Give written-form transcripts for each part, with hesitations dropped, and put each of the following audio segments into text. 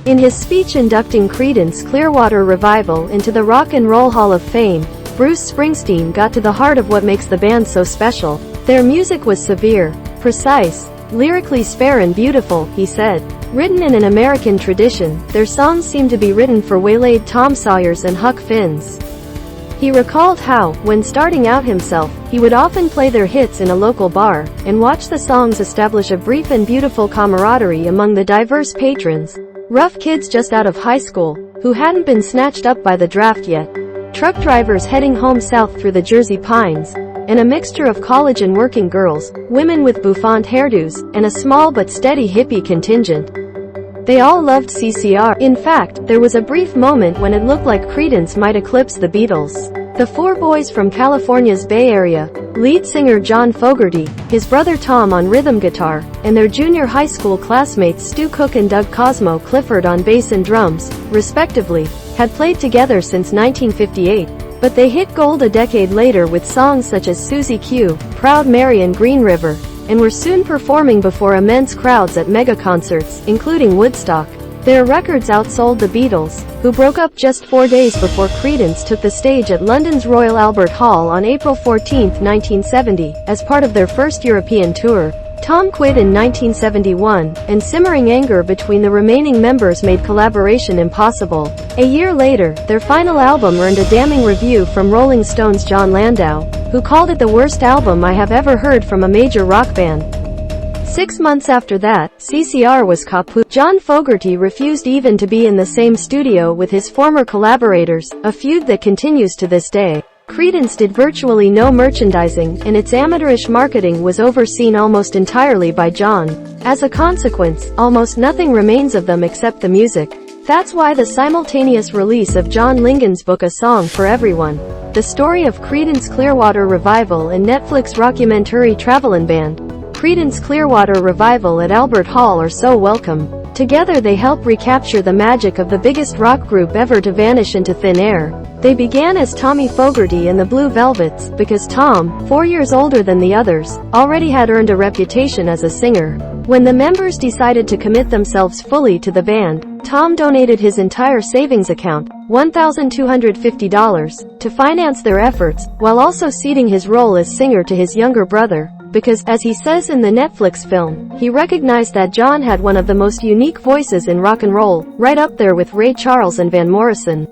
In his speech inducting Creedence Clearwater Revival into the Rock and Roll Hall of Fame, Bruce Springsteen got to the heart of what makes the band so special. Their music was severe, precise, lyrically spare and beautiful, he said. Written in an American tradition, their songs seemed to be written for waylaid Tom Sawyers and Huck Finns. He recalled how, when starting out himself, he would often play their hits in a local bar, and watch the songs establish a brief and beautiful camaraderie among the diverse patrons. Rough kids just out of high school, who hadn't been snatched up by the draft yet. Truck drivers heading home south through the Jersey pines, and a mixture of college and working girls, women with bouffant hairdos, and a small but steady hippie contingent. They all loved CCR. In fact, there was a brief moment when it looked like Creedence might eclipse the Beatles. The four boys from California's Bay Area, lead singer John Fogerty, his brother Tom on rhythm guitar, and their junior high school classmates Stu Cook and Doug Cosmo Clifford on bass and drums, respectively, had played together since 1958. But they hit gold a decade later with songs such as Susie Q, Proud Mary and Green River, and were soon performing before immense crowds at mega concerts, including Woodstock. Their records outsold the Beatles, who broke up just 4 days before Creedence took the stage at London's Royal Albert Hall on April 14, 1970, as part of their first European tour. Tom quit in 1971, and simmering anger between the remaining members made collaboration impossible. A year later, their final album earned a damning review from Rolling Stone's Jon Landau, who called it the worst album I have ever heard from a major rock band. 6 months after that, CCR was kaput. John Fogerty refused even to be in the same studio with his former collaborators, a feud that continues to this day. Creedence did virtually no merchandising, and its amateurish marketing was overseen almost entirely by John. As a consequence, almost nothing remains of them except the music. That's why the simultaneous release of John Lingon's book A Song for Everyone, the story of Creedence Clearwater Revival and Netflix rockumentary Travelin' Band, Creedence Clearwater Revival at Albert Hall are so welcome. Together they help recapture the magic of the biggest rock group ever to vanish into thin air. They began as Tommy Fogerty and the Blue Velvets, because Tom, 4 years older than the others, already had earned a reputation as a singer. When the members decided to commit themselves fully to the band, Tom donated his entire savings account, $1,250, to finance their efforts, while also ceding his role as singer to his younger brother. Because, as he says in the Netflix film, he recognized that John had one of the most unique voices in rock and roll, right up there with Ray Charles and Van Morrison.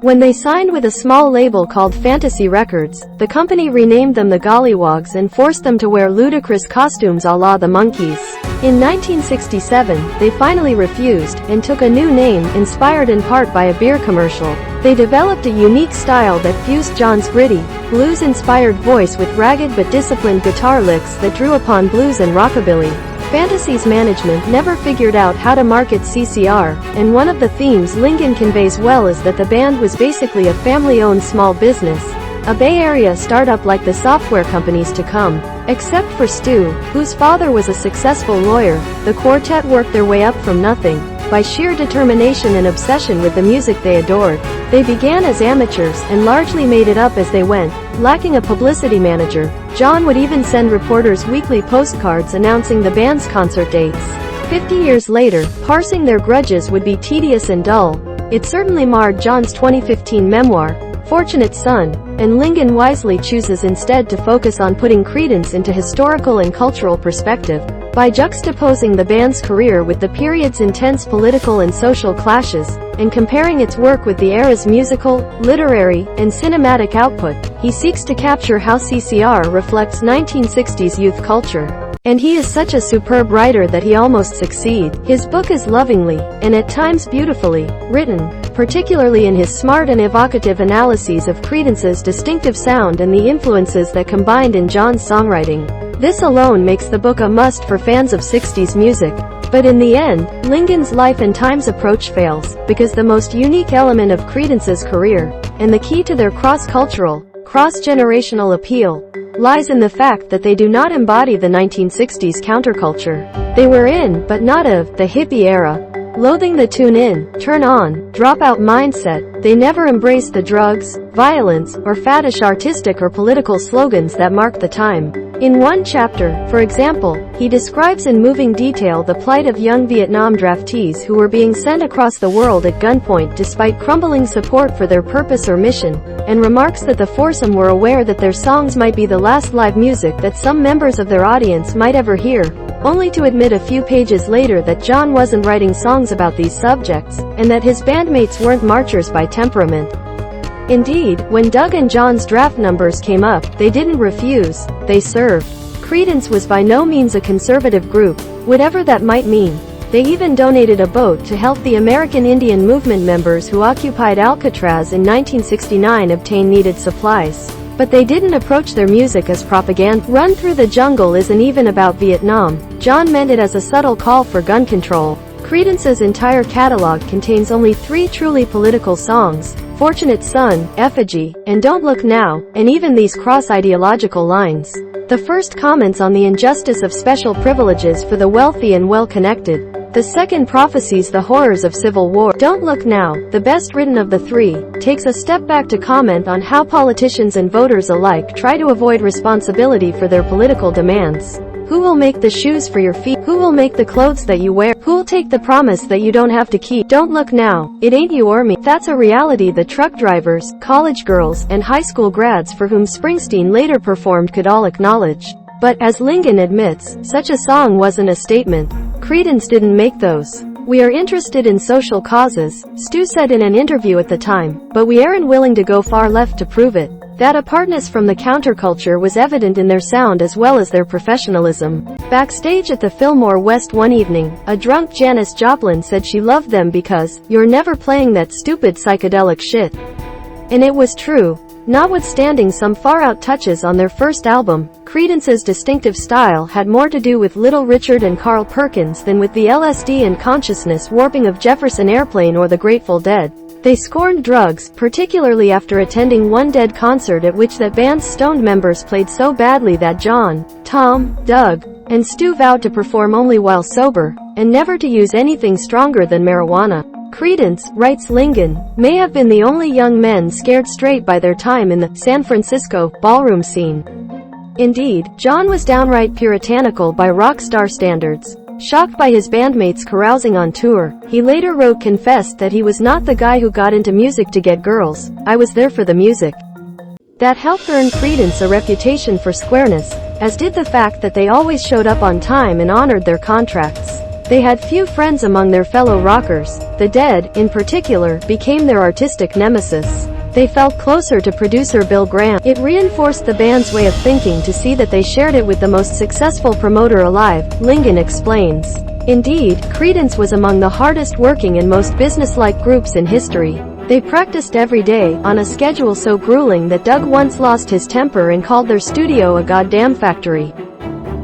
When they signed with a small label called Fantasy Records, the company renamed them the Gollywogs and forced them to wear ludicrous costumes a la the Monkees. In 1967, they finally refused, and took a new name, inspired in part by a beer commercial. They developed a unique style that fused John's gritty, blues-inspired voice with ragged but disciplined guitar licks that drew upon blues and rockabilly. Fantasy's management never figured out how to market CCR, and one of the themes Lingon conveys well is that the band was basically a family-owned small business, a Bay Area startup like the software companies to come. Except for Stu, whose father was a successful lawyer, the quartet worked their way up from nothing, by sheer determination and obsession with the music they adored. They began as amateurs, and largely made it up as they went. Lacking a publicity manager, John would even send reporters weekly postcards announcing the band's concert dates. 50 years later, parsing their grudges would be tedious and dull. It certainly marred John's 2015 memoir, Fortunate Son, and Lingon wisely chooses instead to focus on putting Creedence into historical and cultural perspective, by juxtaposing the band's career with the period's intense political and social clashes, and comparing its work with the era's musical, literary, and cinematic output. He seeks to capture how CCR reflects 1960s youth culture. And he is such a superb writer that he almost succeeds. His book is lovingly, and at times beautifully, written, particularly in his smart and evocative analyses of Creedence's distinctive sound and the influences that combined in John's songwriting. This alone makes the book a must for fans of 60s music. But in the end, Lingon's life and times approach fails, because the most unique element of Creedence's career, and the key to their cross-cultural, cross-generational appeal, lies in the fact that they do not embody the 1960s counterculture. They were in, but not of, the hippie era, loathing the tune-in, turn-on, drop-out mindset They never embraced the drugs, violence, or faddish artistic or political slogans that marked the time. In one chapter, for example, he describes in moving detail the plight of young Vietnam draftees who were being sent across the world at gunpoint despite crumbling support for their purpose or mission, and remarks that the foursome were aware that their songs might be the last live music that some members of their audience might ever hear, only to admit a few pages later that John wasn't writing songs about these subjects, and that his bandmates weren't marchers by temperament. Indeed, when Doug and John's draft numbers came up, they didn't refuse, they served. Creedence was by no means a conservative group, whatever that might mean. They even donated a boat to help the American Indian Movement members who occupied Alcatraz in 1969 obtain needed supplies. But they didn't approach their music as propaganda. Run Through the Jungle isn't even about Vietnam. John meant it as a subtle call for gun control. Creedence's entire catalog contains only 3 truly political songs: Fortunate Son, Effigy, and Don't Look Now, and even these cross-ideological lines. The first comments on the injustice of special privileges for the wealthy and well-connected. The second prophesies the horrors of civil war. Don't Look Now, the best written of the 3, takes a step back to comment on how politicians and voters alike try to avoid responsibility for their political demands. Who will make the shoes for your feet? Who will make the clothes that you wear? Who'll take the promise that you don't have to keep? Don't look now. It ain't you or me. That's a reality the truck drivers, college girls, and high school grads for whom Springsteen later performed could all acknowledge. But, as Lincoln admits, such a song wasn't a statement. Creedence didn't make those. We are interested in social causes, Stu said in an interview at the time, but we aren't willing to go far left to prove it. That apartness from the counterculture was evident in their sound as well as their professionalism. Backstage at the Fillmore West one evening, a drunk Janis Joplin said she loved them because, "You're never playing that stupid psychedelic shit." And it was true. Notwithstanding some far-out touches on their first album, Creedence's distinctive style had more to do with Little Richard and Carl Perkins than with the LSD and consciousness warping of Jefferson Airplane or the Grateful Dead. They scorned drugs, particularly after attending one Dead concert at which that band's stoned members played so badly that John, Tom, Doug, and Stu vowed to perform only while sober, and never to use anything stronger than marijuana. Creedence, writes Lincoln, may have been the only young men scared straight by their time in the San Francisco ballroom scene. Indeed, John was downright puritanical by rock star standards. Shocked by his bandmates carousing on tour, he later confessed that he was not the guy who got into music to get girls. "I was there for the music." That helped earn Creedence a reputation for squareness, as did the fact that they always showed up on time and honored their contracts. They had few friends among their fellow rockers. The Dead, in particular, became their artistic nemesis. They felt closer to producer Bill Graham. It reinforced the band's way of thinking to see that they shared it with the most successful promoter alive, Lincoln explains. Indeed, Creedence was among the hardest working and most businesslike groups in history. They practiced every day, on a schedule so grueling that Doug once lost his temper and called their studio a goddamn factory,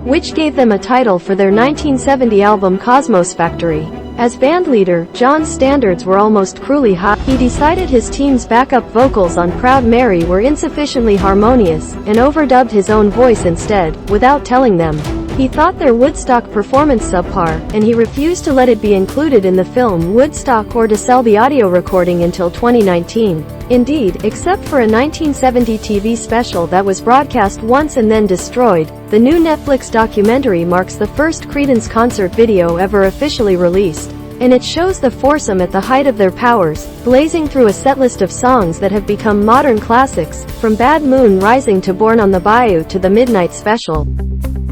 which gave them a title for their 1970 album Cosmos Factory. As bandleader, John's standards were almost cruelly high. He decided his team's backup vocals on Proud Mary were insufficiently harmonious, and overdubbed his own voice instead, without telling them. He thought their Woodstock performance subpar, and he refused to let it be included in the film Woodstock or to sell the audio recording until 2019. Indeed, except for a 1970 TV special that was broadcast once and then destroyed, the new Netflix documentary marks the first Creedence concert video ever officially released. And it shows the foursome at the height of their powers, blazing through a setlist of songs that have become modern classics, from Bad Moon Rising to Born on the Bayou to the Midnight Special.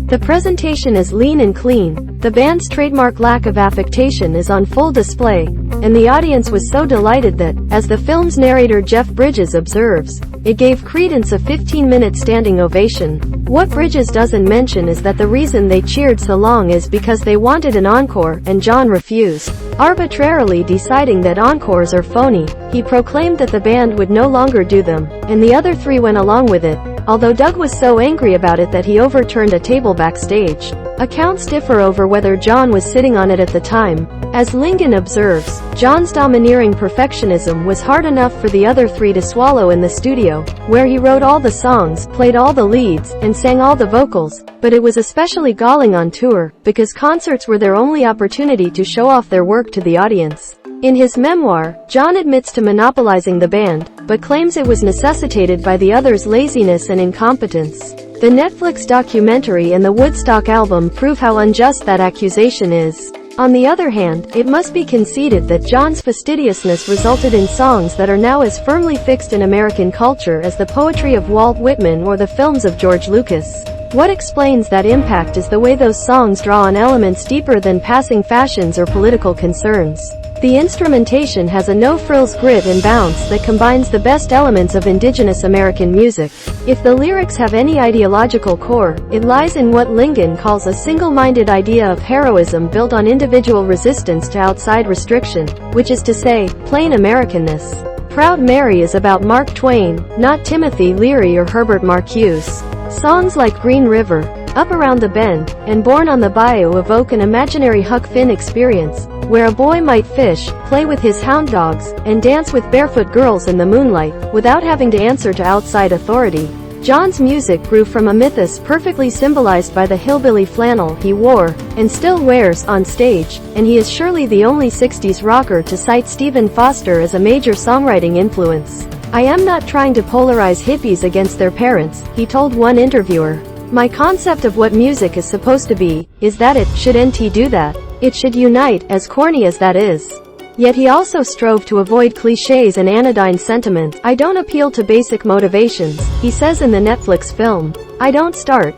The presentation is lean and clean. The band's trademark lack of affectation is on full display, and the audience was so delighted that, as the film's narrator Jeff Bridges observes, it gave Creedence a 15-minute standing ovation. What Bridges doesn't mention is that the reason they cheered so long is because they wanted an encore, and John refused. Arbitrarily deciding that encores are phony, he proclaimed that the band would no longer do them, and the other 3 went along with it, although Doug was so angry about it that he overturned a table backstage. Accounts differ over whether John was sitting on it at the time. As Lincoln observes, John's domineering perfectionism was hard enough for the other 3 to swallow in the studio, where he wrote all the songs, played all the leads, and sang all the vocals, but it was especially galling on tour, because concerts were their only opportunity to show off their work to the audience. In his memoir, John admits to monopolizing the band, but claims it was necessitated by the others' laziness and incompetence. The Netflix documentary and the Woodstock album prove how unjust that accusation is. On the other hand, it must be conceded that John's fastidiousness resulted in songs that are now as firmly fixed in American culture as the poetry of Walt Whitman or the films of George Lucas. What explains that impact is the way those songs draw on elements deeper than passing fashions or political concerns. The instrumentation has a no-frills grit and bounce that combines the best elements of indigenous American music. If the lyrics have any ideological core, it lies in what Lingan calls a single-minded idea of heroism built on individual resistance to outside restriction, which is to say, plain Americanness. Proud Mary is about Mark Twain, not Timothy Leary or Herbert Marcuse. Songs like Green River, Up Around the Bend, and Born on the Bayou evoke an imaginary Huck Finn experience, where a boy might fish, play with his hound dogs, and dance with barefoot girls in the moonlight, without having to answer to outside authority. John's music grew from a mythos perfectly symbolized by the hillbilly flannel he wore, and still wears, on stage, and he is surely the only 60s rocker to cite Stephen Foster as a major songwriting influence. "I am not trying to polarize hippies against their parents," he told one interviewer. "My concept of what music is supposed to be, is that it shouldn't do that. It should unite, as corny as that is." Yet he also strove to avoid cliches and anodyne sentiments. "I don't appeal to basic motivations," he says in the Netflix film. "I don't start,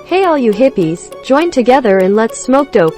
hey all you hippies, join together and let's smoke dope,